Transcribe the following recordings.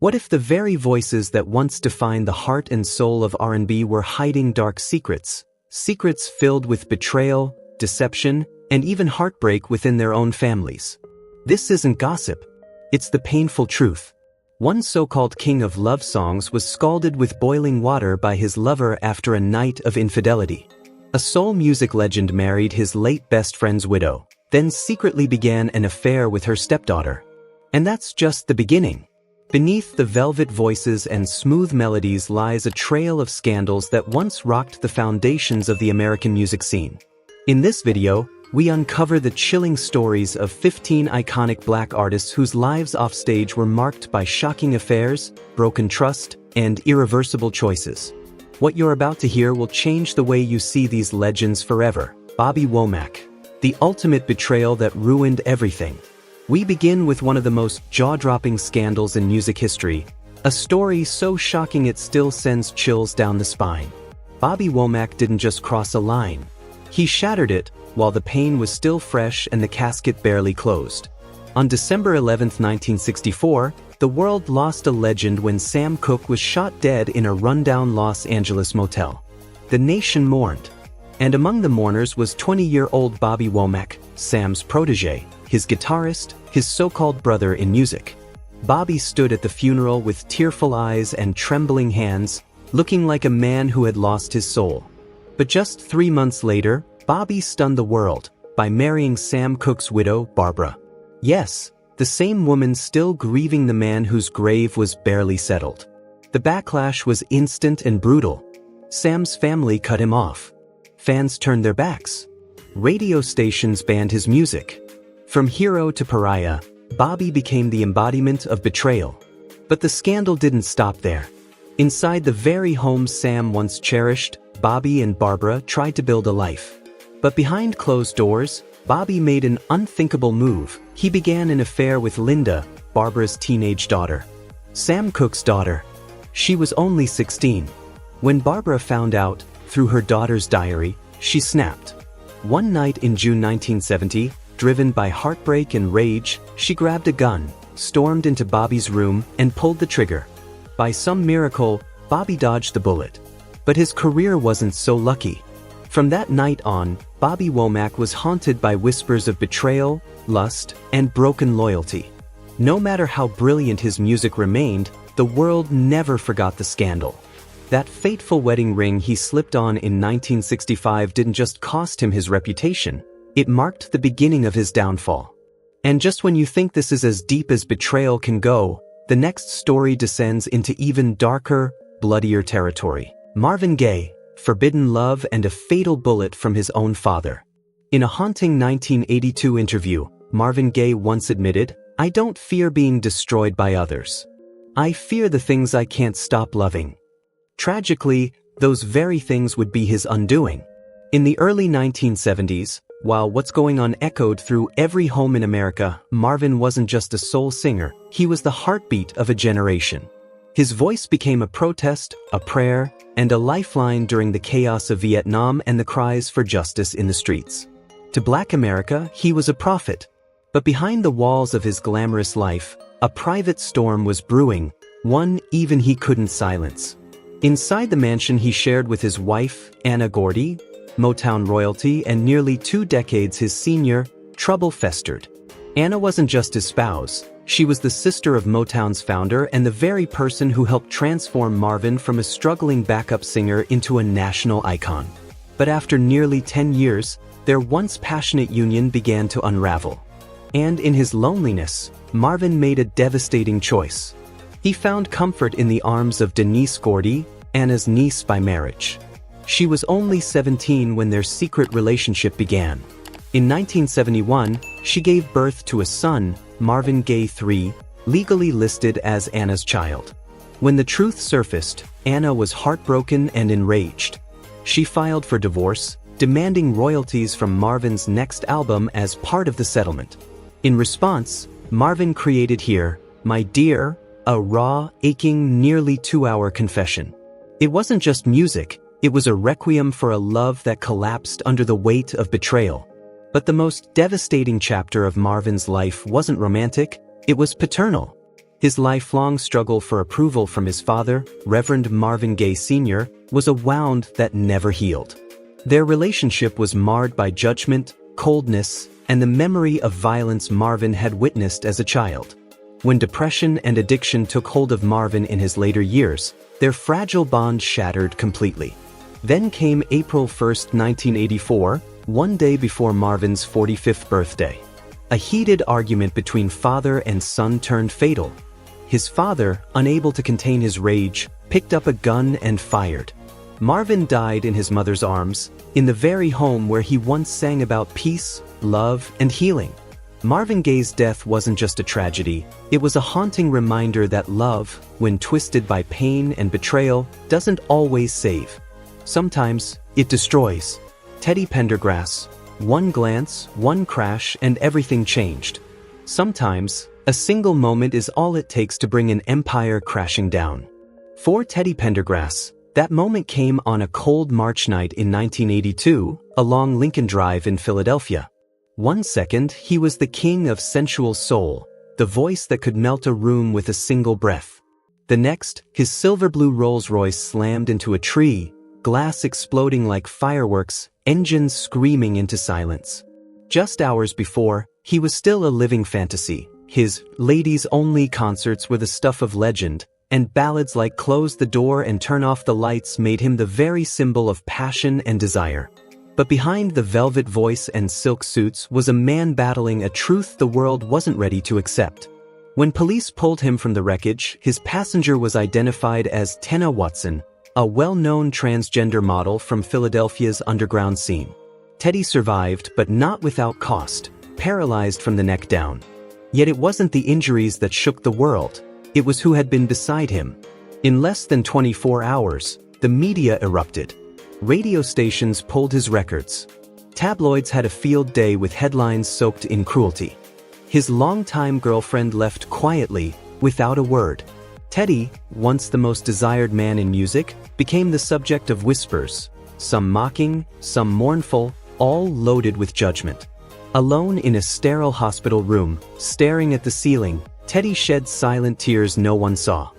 What if the very voices that once defined the heart and soul of R&B were hiding dark secrets? Secrets filled with betrayal, deception, and even heartbreak within their own families. This isn't gossip. It's the painful truth. One so-called king of love songs was scalded with boiling water by his lover after a night of infidelity. A soul music legend married his late best friend's widow, then secretly began an affair with her stepdaughter. And that's just the beginning. Beneath the velvet voices and smooth melodies lies a trail of scandals that once rocked the foundations of the American music scene. In this video, we uncover the chilling stories of 15 iconic Black artists whose lives offstage were marked by shocking affairs, broken trust, and irreversible choices. What you're about to hear will change the way you see these legends forever. Bobby Womack, the ultimate betrayal that ruined everything. We begin with one of the most jaw-dropping scandals in music history, a story so shocking it still sends chills down the spine. Bobby Womack didn't just cross a line. He shattered it while the pain was still fresh and the casket barely closed. On December 11, 1964, the world lost a legend when Sam Cooke was shot dead in a rundown Los Angeles motel. The nation mourned. And among the mourners was 20-year-old Bobby Womack, Sam's protege, his guitarist, his so-called brother in music. Bobby stood at the funeral with tearful eyes and trembling hands, looking like a man who had lost his soul. But just 3 months later, Bobby stunned the world by marrying Sam Cooke's widow, Barbara. Yes, the same woman still grieving the man whose grave was barely settled. The backlash was instant and brutal. Sam's family cut him off. Fans turned their backs. Radio stations banned his music. From hero to pariah, Bobby became the embodiment of betrayal. But the scandal didn't stop there. Inside the very home Sam once cherished, Bobby and Barbara tried to build a life. But behind closed doors, Bobby made an unthinkable move. He began an affair with Linda, Barbara's teenage daughter. Sam Cooke's daughter. She was only 16. When Barbara found out, through her daughter's diary, she snapped. One night in June 1970, driven by heartbreak and rage, she grabbed a gun, stormed into Bobby's room, and pulled the trigger. By some miracle, Bobby dodged the bullet. But his career wasn't so lucky. From that night on, Bobby Womack was haunted by whispers of betrayal, lust, and broken loyalty. No matter how brilliant his music remained, the world never forgot the scandal. That fateful wedding ring he slipped on in 1965 didn't just cost him his reputation, it marked the beginning of his downfall. And just when you think this is as deep as betrayal can go, the next story descends into even darker, bloodier territory. Marvin Gaye, forbidden love and a fatal bullet from his own father. In a haunting 1982 interview, Marvin Gaye once admitted, "I don't fear being destroyed by others. I fear the things I can't stop loving." Tragically, those very things would be his undoing. In the early 1970s, while What's Going On echoed through every home in America, Marvin wasn't just a soul singer, he was the heartbeat of a generation. His voice became a protest, a prayer, and a lifeline during the chaos of Vietnam and the cries for justice in the streets. To Black America, he was a prophet. But behind the walls of his glamorous life, a private storm was brewing, one even he couldn't silence. Inside the mansion he shared with his wife, Anna Gordy, Motown royalty, and nearly 2 decades his senior, trouble festered. Anna wasn't just his spouse. She was the sister of Motown's founder and the very person who helped transform Marvin from a struggling backup singer into a national icon. But after nearly 10 years, their once passionate union began to unravel. And in his loneliness, Marvin made a devastating choice. He found comfort in the arms of Denise Gordy, Anna's niece by marriage. She was only 17 when their secret relationship began. In 1971, she gave birth to a son, Marvin Gaye III, legally listed as Anna's child. When the truth surfaced, Anna was heartbroken and enraged. She filed for divorce, demanding royalties from Marvin's next album as part of the settlement. In response, Marvin created Here, My Dear, a raw, aching, nearly 2-hour confession. It wasn't just music, it was a requiem for a love that collapsed under the weight of betrayal. But the most devastating chapter of Marvin's life wasn't romantic, it was paternal. His lifelong struggle for approval from his father, Reverend Marvin Gaye Sr., was a wound that never healed. Their relationship was marred by judgment, coldness, and the memory of violence Marvin had witnessed as a child. When depression and addiction took hold of Marvin in his later years, their fragile bond shattered completely. Then came April 1, 1984, one day before Marvin's 45th birthday. A heated argument between father and son turned fatal. His father, unable to contain his rage, picked up a gun and fired. Marvin died in his mother's arms, in the very home where he once sang about peace, love, and healing. Marvin Gaye's death wasn't just a tragedy, it was a haunting reminder that love, when twisted by pain and betrayal, doesn't always save. Sometimes, it destroys. Teddy Pendergrass. One glance, one crash, and everything changed. Sometimes, a single moment is all it takes to bring an empire crashing down. For Teddy Pendergrass, that moment came on a cold March night in 1982, along Lincoln Drive in Philadelphia. One second, he was the king of sensual soul, the voice that could melt a room with a single breath. The next, his silver-blue Rolls-Royce slammed into a tree, glass exploding like fireworks, engines screaming into silence. Just hours before, he was still a living fantasy. His ladies-only concerts were the stuff of legend, and ballads like Close the Door and Turn Off the Lights made him the very symbol of passion and desire. But behind the velvet voice and silk suits was a man battling a truth the world wasn't ready to accept. When police pulled him from the wreckage, his passenger was identified as Tenna Watson, a well-known transgender model from Philadelphia's underground scene. Teddy survived, but not without cost, paralyzed from the neck down. Yet it wasn't the injuries that shook the world, it was who had been beside him. In less than 24 hours, the media erupted. Radio stations pulled his records. Tabloids had a field day with headlines soaked in cruelty. His longtime girlfriend left quietly, without a word. Teddy, once the most desired man in music, became the subject of whispers, some mocking, some mournful, all loaded with judgment. Alone in a sterile hospital room, staring at the ceiling, Teddy shed silent tears no one saw.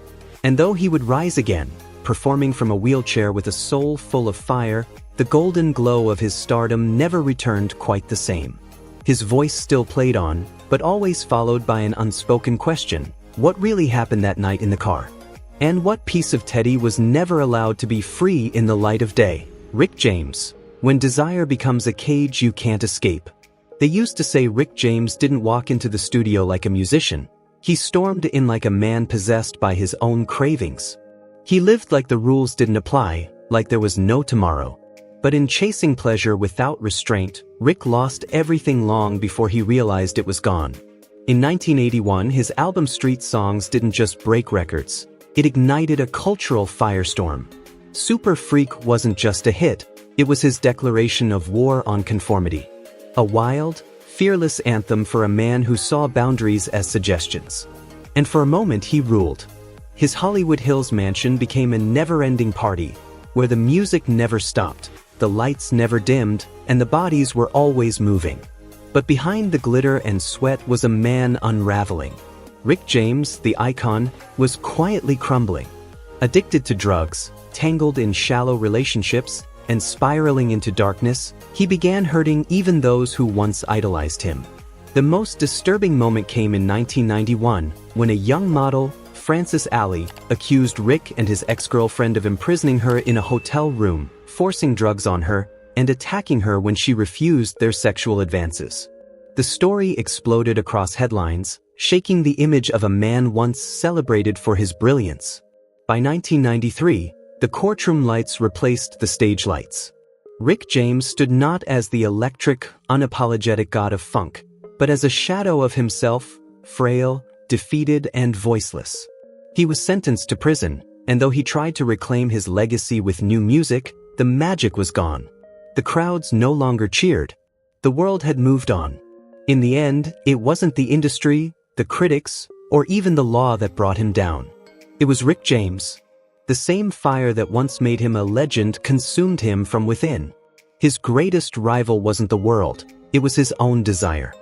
And though he would rise again, performing from a wheelchair with a soul full of fire, the golden glow of his stardom never returned quite the same. His voice still played on, but always followed by an unspoken question: what really happened that night in the car? And what piece of Teddy was never allowed to be free in the light of day? Rick James. When desire becomes a cage you can't escape. They used to say Rick James didn't walk into the studio like a musician. He stormed in like a man possessed by his own cravings. He lived like the rules didn't apply, like there was no tomorrow. But in chasing pleasure without restraint, Rick lost everything long before he realized it was gone. In 1981, his album Street Songs didn't just break records. It ignited a cultural firestorm. Super Freak wasn't just a hit, it was his declaration of war on conformity. A wild, fearless anthem for a man who saw boundaries as suggestions. And for a moment he ruled. His Hollywood Hills mansion became a never-ending party, where the music never stopped, the lights never dimmed, and the bodies were always moving. But behind the glitter and sweat was a man unraveling. Rick James, the icon, was quietly crumbling. Addicted to drugs, tangled in shallow relationships, and spiraling into darkness, he began hurting even those who once idolized him. The most disturbing moment came in 1991, when a young model, Frances Alley, accused Rick and his ex-girlfriend of imprisoning her in a hotel room, forcing drugs on her, and attacking her when she refused their sexual advances. The story exploded across headlines, shaking the image of a man once celebrated for his brilliance. By 1993, the courtroom lights replaced the stage lights. Rick James stood not as the electric, unapologetic god of funk, but as a shadow of himself, frail, defeated, and voiceless. He was sentenced to prison, and though he tried to reclaim his legacy with new music, the magic was gone. The crowds no longer cheered. The world had moved on. In the end, it wasn't the industry, the critics, or even the law that brought him down. It was Rick James. The same fire that once made him a legend consumed him from within. His greatest rival wasn't the world, it was his own desire.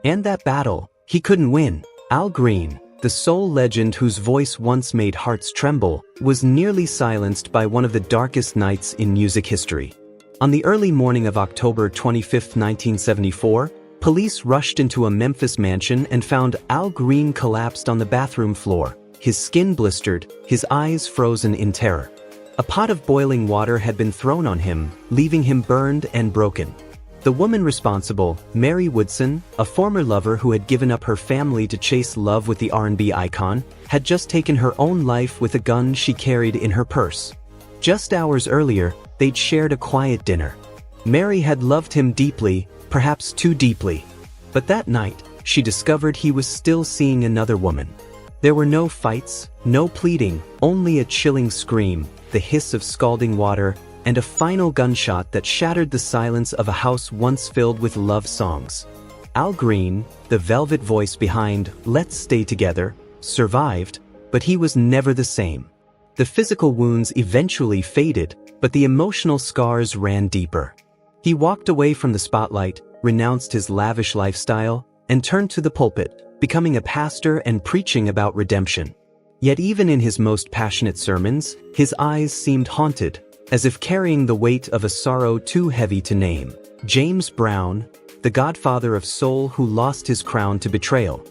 And that battle, he couldn't win. Al Green, the soul legend whose voice once made hearts tremble, was nearly silenced by one of the darkest nights in music history. On the early morning of October 25, 1974, police rushed into a Memphis mansion and found Al Green collapsed on the bathroom floor, his skin blistered, his eyes frozen in terror. A pot of boiling water had been thrown on him, leaving him burned and broken. The woman responsible, Mary Woodson, a former lover who had given up her family to chase love with the R&B icon, had just taken her own life with a gun she carried in her purse. Just hours earlier, they'd shared a quiet dinner. Mary had loved him deeply, perhaps too deeply. But that night, she discovered he was still seeing another woman. There were no fights, no pleading, only a chilling scream, the hiss of scalding water, and a final gunshot that shattered the silence of a house once filled with love songs. Al Green, the velvet voice behind "Let's Stay Together," survived, but he was never the same. The physical wounds eventually faded, but the emotional scars ran deeper. He walked away from the spotlight, renounced his lavish lifestyle, and turned to the pulpit, becoming a pastor and preaching about redemption. Yet even in his most passionate sermons, his eyes seemed haunted, as if carrying the weight of a sorrow too heavy to name. James Brown, the godfather of soul who lost his crown to betrayal.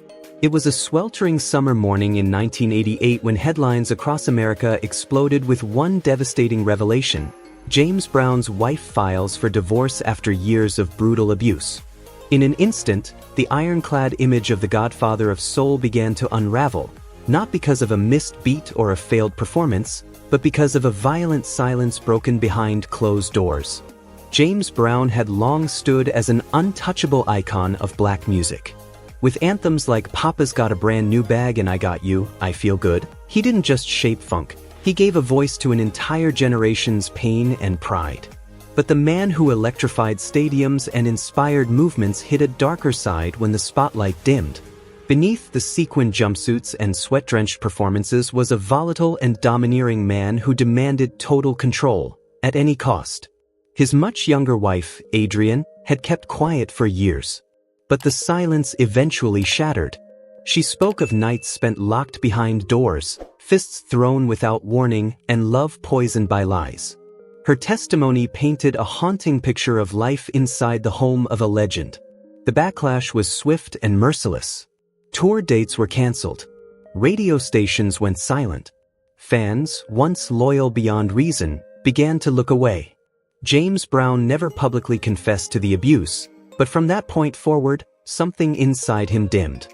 It was a sweltering summer morning in 1988 when headlines across America exploded with one devastating revelation: James Brown's wife files for divorce after years of brutal abuse. In an instant, the ironclad image of the godfather of soul began to unravel, not because of a missed beat or a failed performance, but because of a violent silence broken behind closed doors. James Brown had long stood as an untouchable icon of black music. With anthems like "Papa's Got a Brand New Bag and I Got You, I Feel Good," he didn't just shape funk, he gave a voice to an entire generation's pain and pride. But the man who electrified stadiums and inspired movements hid a darker side when the spotlight dimmed. Beneath the sequin jumpsuits and sweat-drenched performances was a volatile and domineering man who demanded total control, at any cost. His much younger wife, Adrienne, had kept quiet for years. But the silence eventually shattered. She spoke of nights spent locked behind doors, fists thrown without warning, and love poisoned by lies. Her testimony painted a haunting picture of life inside the home of a legend. The backlash was swift and merciless. Tour dates were canceled. Radio stations went silent. Fans, once loyal beyond reason, began to look away. James Brown never publicly confessed to the abuse, but from that point forward, something inside him dimmed.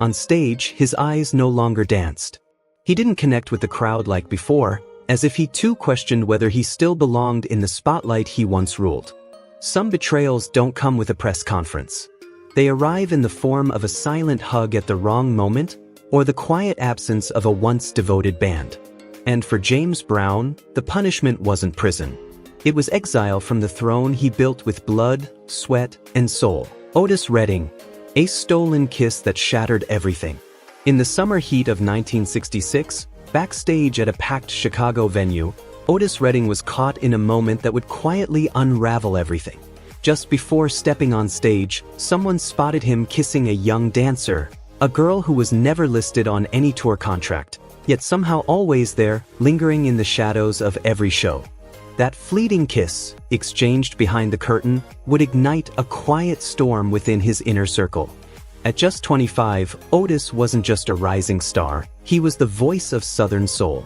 On stage, his eyes no longer danced. He didn't connect with the crowd like before, as if he too questioned whether he still belonged in the spotlight he once ruled. Some betrayals don't come with a press conference. They arrive in the form of a silent hug at the wrong moment, or the quiet absence of a once devoted band. And for James Brown, the punishment wasn't prison. It was exile from the throne he built with blood, sweat, and soul. Otis Redding, a stolen kiss that shattered everything. In the summer heat of 1966, backstage at a packed Chicago venue, Otis Redding was caught in a moment that would quietly unravel everything. Just before stepping on stage, someone spotted him kissing a young dancer, a girl who was never listed on any tour contract, yet somehow always there, lingering in the shadows of every show. That fleeting kiss, exchanged behind the curtain, would ignite a quiet storm within his inner circle. At just 25, Otis wasn't just a rising star, he was the voice of Southern soul.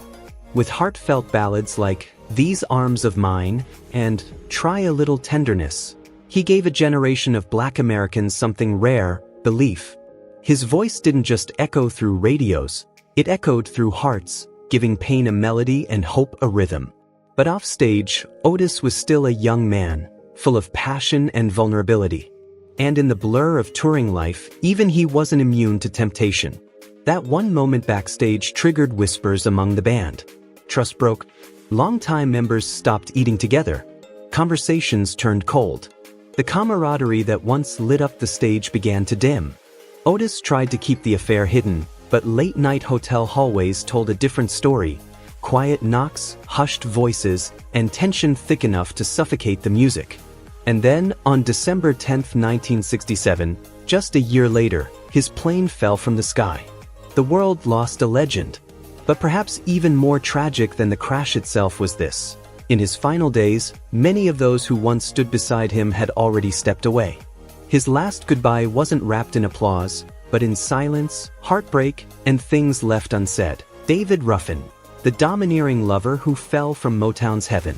With heartfelt ballads like "These Arms of Mine" and "Try a Little Tenderness," he gave a generation of Black Americans something rare: belief. His voice didn't just echo through radios, it echoed through hearts, giving pain a melody and hope a rhythm. But offstage, Otis was still a young man, full of passion and vulnerability. And in the blur of touring life, even he wasn't immune to temptation. That one moment backstage triggered whispers among the band. Trust broke. Longtime members stopped eating together. Conversations turned cold. The camaraderie that once lit up the stage began to dim. Otis tried to keep the affair hidden, but late-night hotel hallways told a different story. Quiet knocks, hushed voices, and tension thick enough to suffocate the music. And then, on December 10, 1967, just a year later, his plane fell from the sky. The world lost a legend. But perhaps even more tragic than the crash itself was this. In his final days, many of those who once stood beside him had already stepped away. His last goodbye wasn't wrapped in applause, but in silence, heartbreak, and things left unsaid. David Ruffin, the domineering lover who fell from Motown's heaven.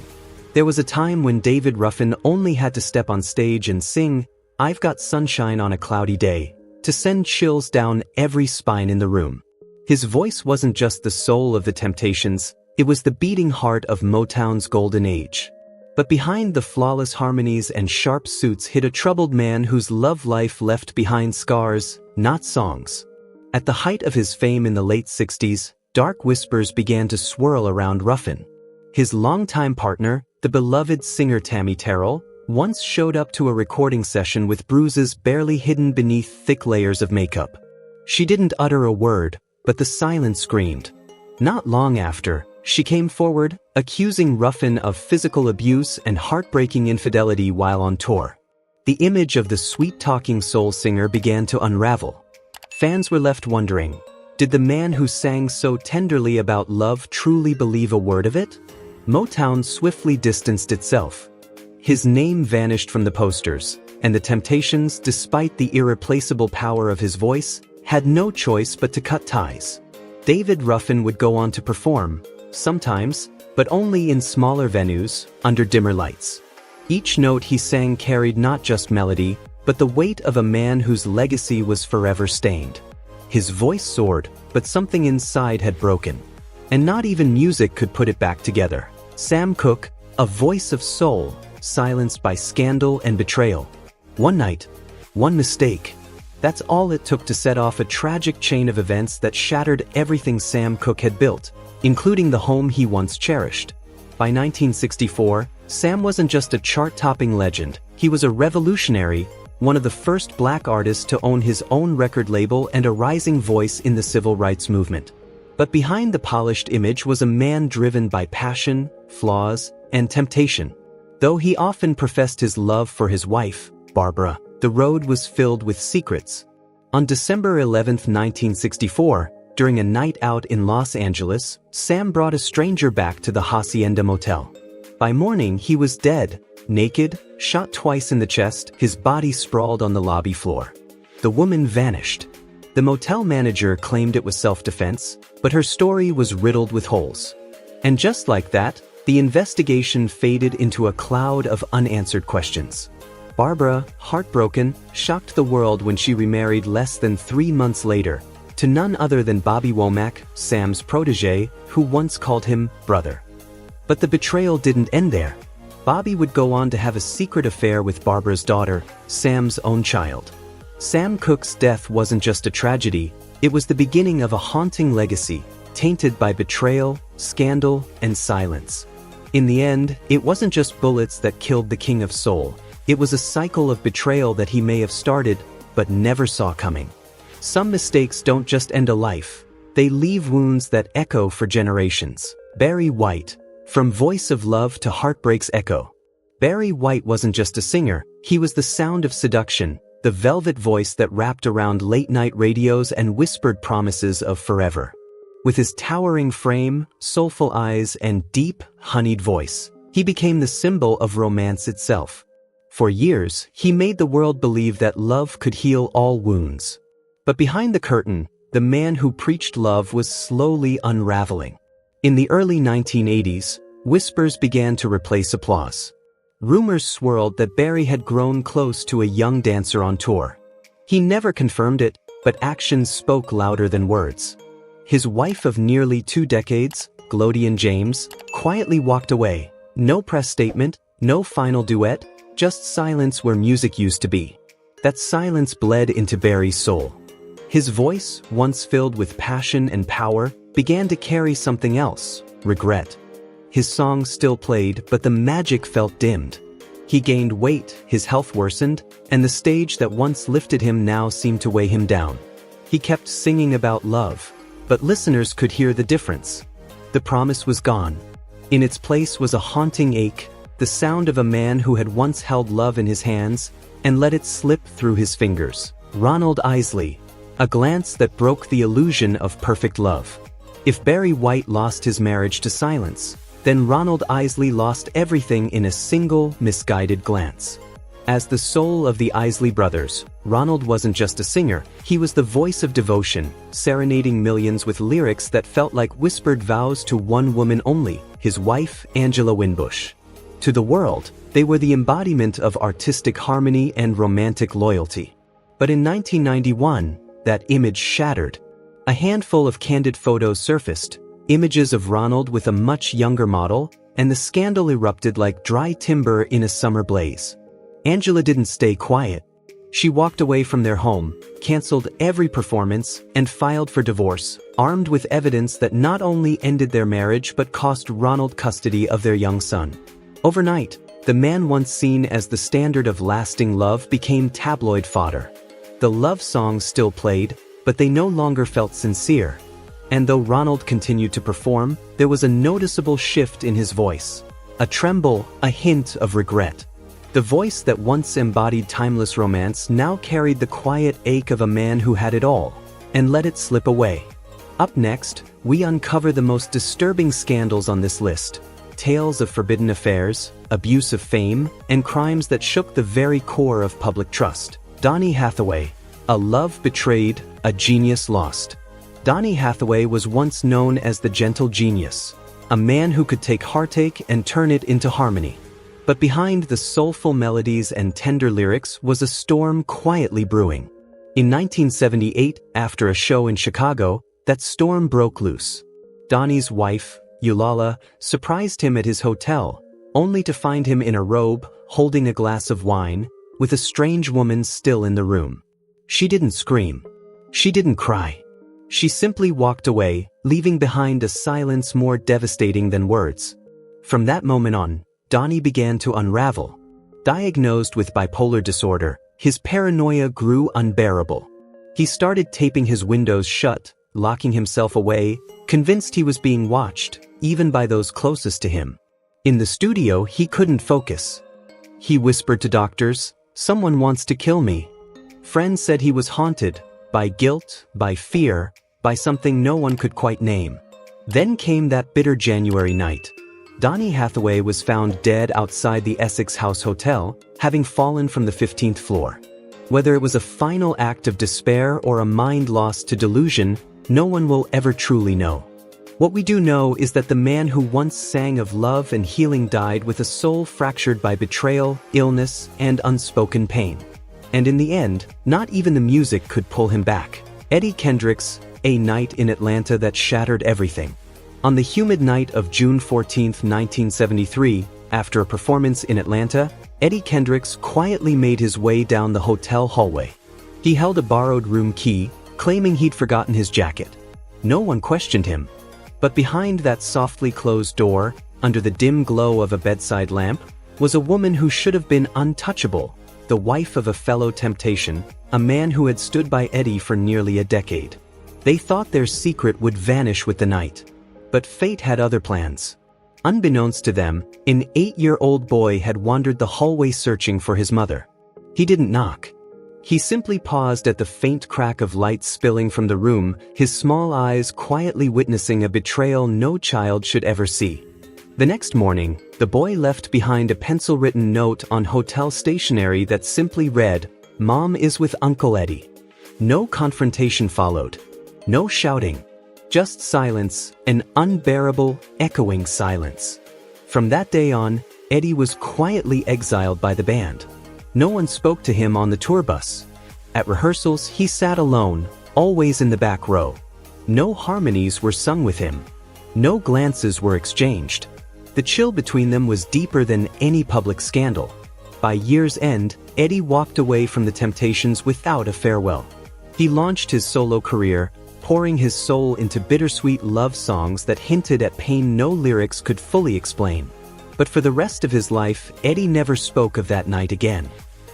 There was a time when David Ruffin only had to step on stage and sing "I've Got Sunshine on a Cloudy Day" to send chills down every spine in the room. His voice wasn't just the soul of the Temptations, it was the beating heart of Motown's golden age. But behind the flawless harmonies and sharp suits hid a troubled man whose love life left behind scars, not songs. At the height of his fame in the late 60s, dark whispers began to swirl around Ruffin. His longtime partner, the beloved singer Tammy Terrell, once showed up to a recording session with bruises barely hidden beneath thick layers of makeup. She didn't utter a word, but the silence screamed. Not long after, she came forward, accusing Ruffin of physical abuse and heartbreaking infidelity while on tour. The image of the sweet-talking soul singer began to unravel. Fans were left wondering, did the man who sang so tenderly about love truly believe a word of it? Motown swiftly distanced itself. His name vanished from the posters, and the Temptations, despite the irreplaceable power of his voice, had no choice but to cut ties. David Ruffin would go on to perform, sometimes, but only in smaller venues, under dimmer lights. Each note he sang carried not just melody, but the weight of a man whose legacy was forever stained. His voice soared, but something inside had broken. And not even music could put it back together. Sam Cooke, a voice of soul, silenced by scandal and betrayal. One night, one mistake. That's all it took to set off a tragic chain of events that shattered everything Sam Cooke had built, including the home he once cherished. By 1964, Sam wasn't just a chart-topping legend, he was a revolutionary, one of the first black artists to own his own record label and a rising voice in the civil rights movement. But behind the polished image was a man driven by passion, flaws, and temptation. Though he often professed his love for his wife, Barbara, the road was filled with secrets. On December 11, 1964, during a night out in Los Angeles, Sam brought a stranger back to the Hacienda Motel. By morning, he was dead, naked, shot twice in the chest, his body sprawled on the lobby floor. The woman vanished. The motel manager claimed it was self-defense, but her story was riddled with holes. And just like that, the investigation faded into a cloud of unanswered questions. Barbara, heartbroken, shocked the world when she remarried less than 3 months later, to none other than Bobby Womack, Sam's protege, who once called him brother. But the betrayal didn't end there. Bobby would go on to have a secret affair with Barbara's daughter, Sam's own child. Sam Cooke's death wasn't just a tragedy, it was the beginning of a haunting legacy, tainted by betrayal, scandal, and silence. In the end, it wasn't just bullets that killed the King of Soul. It was a cycle of betrayal that he may have started, but never saw coming. Some mistakes don't just end a life, they leave wounds that echo for generations. Barry White, from Voice of Love to Heartbreak's Echo. Barry White wasn't just a singer, he was the sound of seduction, the velvet voice that wrapped around late-night radios and whispered promises of forever. With his towering frame, soulful eyes, and deep, honeyed voice, he became the symbol of romance itself. For years, he made the world believe that love could heal all wounds. But behind the curtain, the man who preached love was slowly unraveling. In the early 1980s, whispers began to replace applause. Rumors swirled that Barry had grown close to a young dancer on tour. He never confirmed it, but actions spoke louder than words. His wife of nearly 2 decades, Glodian James, quietly walked away. No press statement, no final duet, just silence where music used to be. That silence bled into Barry's soul. His voice, once filled with passion and power, began to carry something else, regret. His songs still played, but the magic felt dimmed. He gained weight, his health worsened, and the stage that once lifted him now seemed to weigh him down. He kept singing about love, but listeners could hear the difference. The promise was gone. In its place was a haunting ache, the sound of a man who had once held love in his hands and let it slip through his fingers. Ronald Isley, A glance that broke the illusion of perfect love. If Barry White lost his marriage to silence, then Ronald Isley lost everything in a single, misguided glance. As the soul of the Isley brothers, Ronald wasn't just a singer, he was the voice of devotion, serenading millions with lyrics that felt like whispered vows to one woman only, his wife, Angela Winbush. To the world, they were the embodiment of artistic harmony and romantic loyalty. But in 1991, that image shattered. A handful of candid photos surfaced, images of Ronald with a much younger model, and the scandal erupted like dry timber in a summer blaze. Angela didn't stay quiet. She walked away from their home, canceled every performance, and filed for divorce, armed with evidence that not only ended their marriage but cost Ronald custody of their young son. Overnight, the man once seen as the standard of lasting love became tabloid fodder. The love songs still played, but they no longer felt sincere. And though Ronald continued to perform, there was a noticeable shift in his voice. A tremble, a hint of regret. The voice that once embodied timeless romance now carried the quiet ache of a man who had it all, and let it slip away. Up next, we uncover the most disturbing scandals on this list. Tales of forbidden affairs, abuse of fame, and crimes that shook the very core of public trust. Donny Hathaway. A love betrayed, a genius lost. Donny Hathaway was once known as the gentle genius, a man who could take heartache and turn it into harmony. But behind the soulful melodies and tender lyrics was a storm quietly brewing. In 1978, after a show in Chicago, that storm broke loose. Donny's wife, Eulala, surprised him at his hotel, only to find him in a robe, holding a glass of wine, with a strange woman still in the room. She didn't scream. She didn't cry. She simply walked away, leaving behind a silence more devastating than words. From that moment on, Donny began to unravel. Diagnosed with bipolar disorder, his paranoia grew unbearable. He started taping his windows shut, locking himself away, convinced he was being watched, even by those closest to him. In the studio, he couldn't focus. He whispered to doctors, "Someone wants to kill me." Friends said he was haunted, by guilt, by fear, by something no one could quite name. Then came that bitter January night. Donny Hathaway was found dead outside the Essex House Hotel, having fallen from the 15th floor. Whether it was a final act of despair or a mind lost to delusion, no one will ever truly know. What we do know is that the man who once sang of love and healing died with a soul fractured by betrayal, illness, and unspoken pain. And in the end, not even the music could pull him back. Eddie Kendricks, A Night in Atlanta That Shattered Everything. On the humid night of June 14, 1973, after a performance in Atlanta, Eddie Kendricks quietly made his way down the hotel hallway. He held a borrowed room key, claiming he'd forgotten his jacket. No one questioned him. But behind that softly closed door, under the dim glow of a bedside lamp, was a woman who should have been untouchable, the wife of a fellow temptation, a man who had stood by Eddie for nearly a decade. They thought their secret would vanish with the night. But fate had other plans. Unbeknownst to them, an 8-year-old boy had wandered the hallway searching for his mother. He didn't knock. He simply paused at the faint crack of light spilling from the room, his small eyes quietly witnessing a betrayal no child should ever see. The next morning, the boy left behind a pencil-written note on hotel stationery that simply read, "Mom is with Uncle Eddie." No confrontation followed. No shouting. Just silence, an unbearable, echoing silence. From that day on, Eddie was quietly exiled by the band. No one spoke to him on the tour bus. At rehearsals, he sat alone, always in the back row. No harmonies were sung with him. No glances were exchanged. The chill between them was deeper than any public scandal. By year's end, Eddie walked away from the Temptations without a farewell. He launched his solo career, pouring his soul into bittersweet love songs that hinted at pain no lyrics could fully explain. But for the rest of his life, Eddie never spoke of that night again.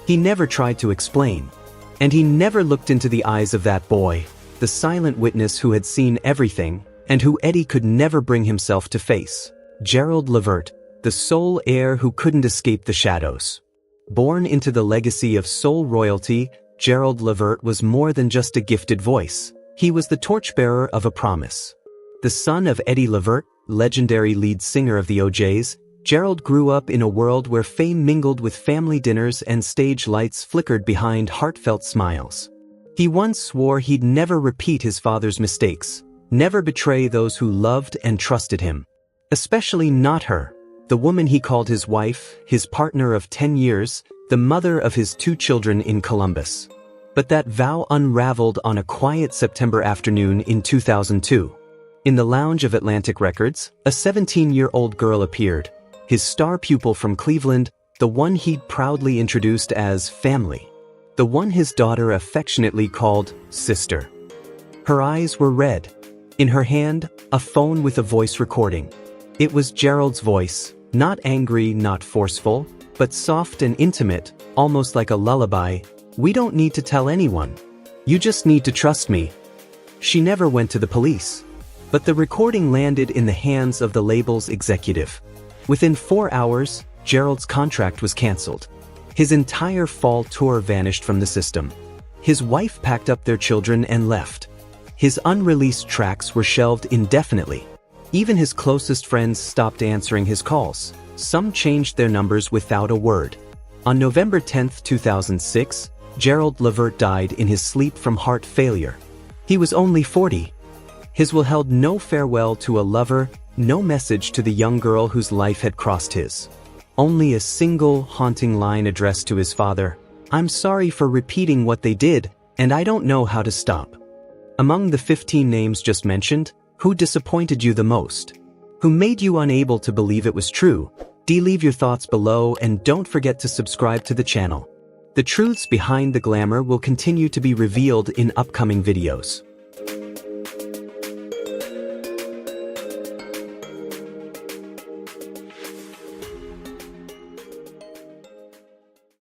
He never tried to explain. And he never looked into the eyes of that boy, the silent witness who had seen everything, and who Eddie could never bring himself to face. Gerald Levert, the sole heir who couldn't escape the shadows. Born into the legacy of soul royalty, Gerald Levert was more than just a gifted voice. He was the torchbearer of a promise. The son of Eddie Levert, legendary lead singer of the OJs, Gerald grew up in a world where fame mingled with family dinners and stage lights flickered behind heartfelt smiles. He once swore he'd never repeat his father's mistakes, never betray those who loved and trusted him. Especially not her, the woman he called his wife, his partner of 10 years, the mother of his 2 children in Columbus. But that vow unraveled on a quiet September afternoon in 2002. In the lounge of Atlantic Records, a 17-year-old girl appeared, his star pupil from Cleveland, the one he'd proudly introduced as family. The one his daughter affectionately called sister. Her eyes were red. In her hand, a phone with a voice recording. It was Gerald's voice, not angry, not forceful, but soft and intimate, almost like a lullaby. "We don't need to tell anyone. You just need to trust me." She never went to the police. But the recording landed in the hands of the label's executive. Within 4 hours, Gerald's contract was canceled. His entire fall tour vanished from the system. His wife packed up their children and left. His unreleased tracks were shelved indefinitely. Even his closest friends stopped answering his calls. Some changed their numbers without a word. On November 10, 2006, Gerald Levert died in his sleep from heart failure. He was only 40. His will held no farewell to a lover, no message to the young girl whose life had crossed his. Only a single, haunting line addressed to his father: "I'm sorry for repeating what they did, and I don't know how to stop." Among the 15 names just mentioned, who disappointed you the most? Who made you unable to believe it was true? Leave your thoughts below and don't forget to subscribe to the channel. The truths behind the glamour will continue to be revealed in upcoming videos.